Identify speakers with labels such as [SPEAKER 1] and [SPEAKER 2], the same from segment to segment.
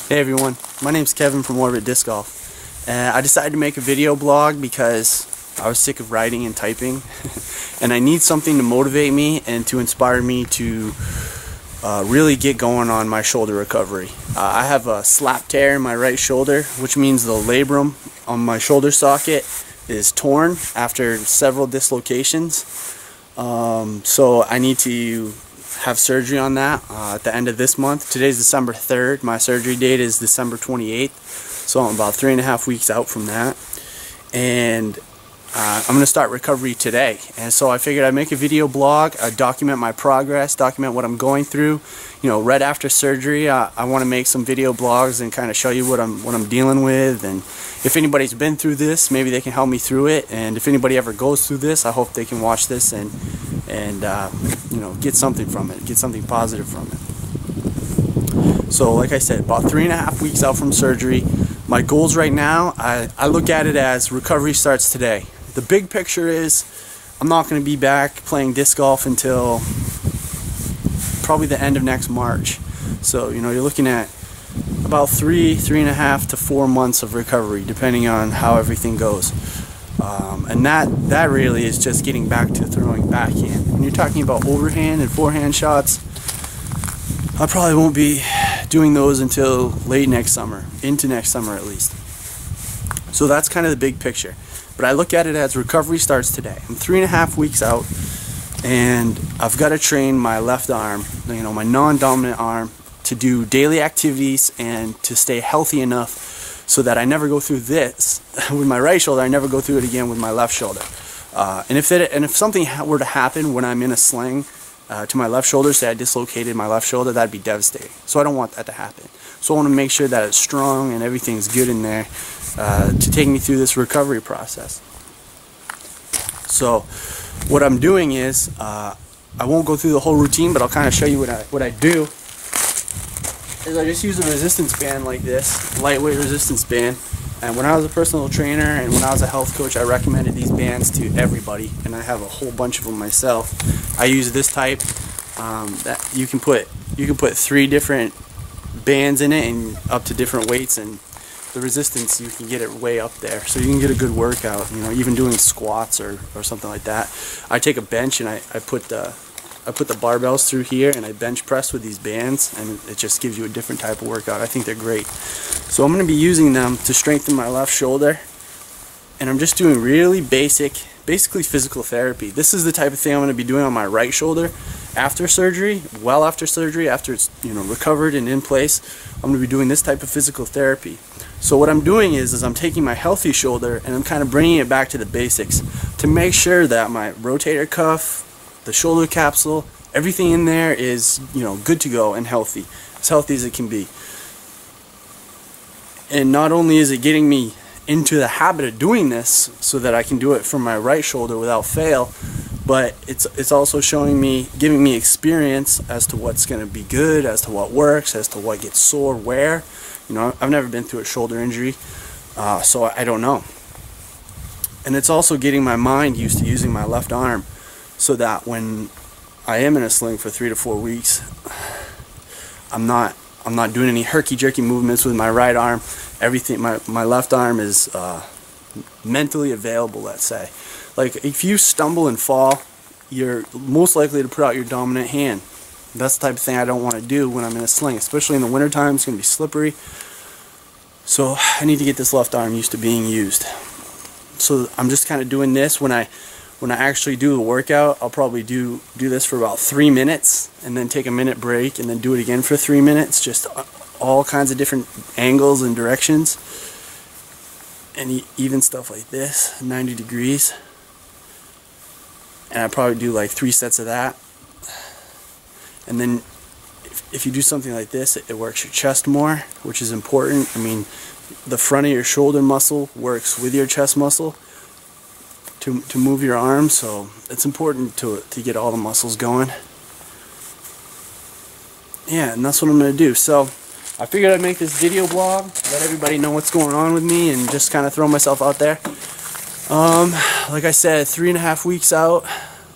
[SPEAKER 1] Hey everyone, my name's Kevin from Orbit Disc Golf. I decided to make a video blog because I was sick of writing and typing and I need something to motivate me and to inspire me to really get going on my shoulder recovery. I have a slap tear in my right shoulder, which means the labrum on my shoulder socket is torn after several dislocations. So I need to have surgery on that at the end of this month. Today's December 3rd. My surgery date is December 28th. So I'm about 3.5 weeks out from that. And I'm going to start recovery today. And so I figured I'd make a video blog, document my progress, document what I'm going through. You know, right after surgery, I want to make some video blogs and kind of show you what I'm dealing with. And if anybody's been through this, maybe they can help me through it. And if anybody ever goes through this, I hope they can watch this and you know, get something from it, get something positive from it. So like I said, about 3.5 weeks out from surgery. My goals right now, I look at it as recovery starts today. The big picture is I'm not going to be back playing disc golf until probably the end of next March. So, you know, you're looking at about 3.5 to 4 months of recovery, depending on how everything goes. And that really is just getting back to throwing backhand. When you're talking about overhand and forehand shots, I probably won't be doing those until late next summer, into next summer at least. So that's kind of the big picture. But I look at it as recovery starts today. I'm 3.5 weeks out, and I've got to train my left arm, you know, my non-dominant arm, to do daily activities and to stay healthy enough so that I never go through this with my right shoulder. I never go through it again with my left shoulder. And if something were to happen when I'm in a sling to my left shoulder, say I dislocated my left shoulder, that'd be devastating. So I don't want that to happen. So I want to make sure that it's strong and everything's good in there to take me through this recovery process. So what I'm doing is I won't go through the whole routine, but I'll kind of show you what I do. Is I just use a resistance band like this, lightweight resistance band. And when I was a personal trainer and when I was a health coach, I recommended these bands to everybody, and I have a whole bunch of them myself. I use this type that you can put 3 different bands in it and up to different weights, and the resistance, you can get it way up there, so you can get a good workout. You know, even doing squats or something like that. I take a bench and I put the barbells through here and I bench press with these bands, and it just gives you a different type of workout. I think they're great. So I'm going to be using them to strengthen my left shoulder, and I'm just doing really basically physical therapy. This is the type of thing I'm going to be doing on my right shoulder after surgery, well after surgery, after it's, you know, recovered and in place. I'm going to be doing this type of physical therapy. So what I'm doing is I'm taking my healthy shoulder and I'm kind of bringing it back to the basics to make sure that my rotator cuff, the shoulder capsule, everything in there is, you know, good to go and healthy as it can be. And not only is it getting me into the habit of doing this so that I can do it from my right shoulder without fail, but it's also showing me, giving me experience as to what's going to be good, as to what works, as to what gets sore where. You know, I've never been through a shoulder injury, so I don't know. And it's also getting my mind used to using my left arm, so that when I am in a sling for 3 to 4 weeks, I'm not doing any herky-jerky movements with my right arm. Everything, my left arm is mentally available, let's say. Like, if you stumble and fall, you're most likely to put out your dominant hand. That's the type of thing I don't want to do when I'm in a sling, especially in the wintertime. It's going to be slippery. So I need to get this left arm used to being used. So I'm just kind of doing this. When I actually do the workout, I'll probably do this for about 3 minutes and then take a minute break and then do it again for 3 minutes, just all kinds of different angles and directions, and even stuff like this, 90 degrees. And I probably do like 3 sets of that. And then if you do something like this, it works your chest more, which is important. I mean, the front of your shoulder muscle works with your chest muscle to move your arms, so it's important to get all the muscles going. Yeah, and that's what I'm going to do. So I figured I'd make this video blog, let everybody know what's going on with me, and just kind of throw myself out there. Like I said, 3.5 weeks out,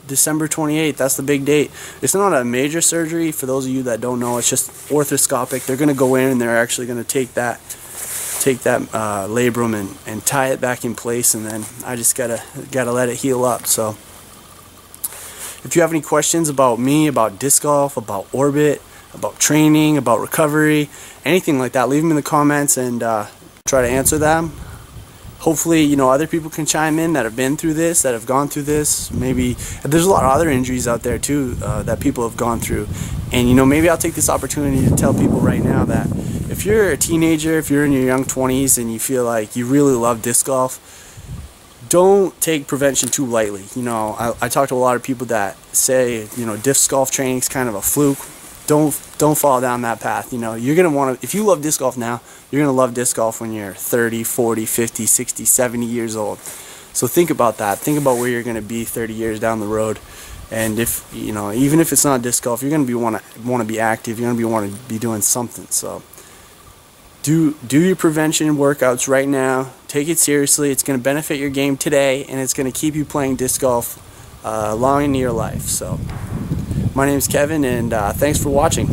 [SPEAKER 1] December 28th. That's the big date. It's not a major surgery. For those of you that don't know, it's just orthoscopic. They're going to go in and they're actually going to take that labrum and tie it back in place, and then I just gotta let it heal up. So if you have any questions about me, about disc golf, about Orbit, about training, about recovery, anything like that, leave them in the comments and try to answer them. Hopefully, you know, other people can chime in that have been through this, that have gone through this. Maybe there's a lot of other injuries out there too that people have gone through. And you know, maybe I'll take this opportunity to tell people right now that if you're a teenager, if you're in your young 20s and you feel like you really love disc golf, don't take prevention too lightly. You know, I talk to a lot of people that say, you know, disc golf training is kind of a fluke. Don't fall down that path. You know, you're going to want to, if you love disc golf now, you're going to love disc golf when you're 30, 40, 50, 60, 70 years old. So think about that. Think about where you're going to be 30 years down the road. And if, you know, even if it's not disc golf, you're going to want to be active. You're going to want to be doing something. So do your prevention workouts right now. Take it seriously. It's going to benefit your game today, and it's going to keep you playing disc golf long into your life. So my name is Kevin, and thanks for watching.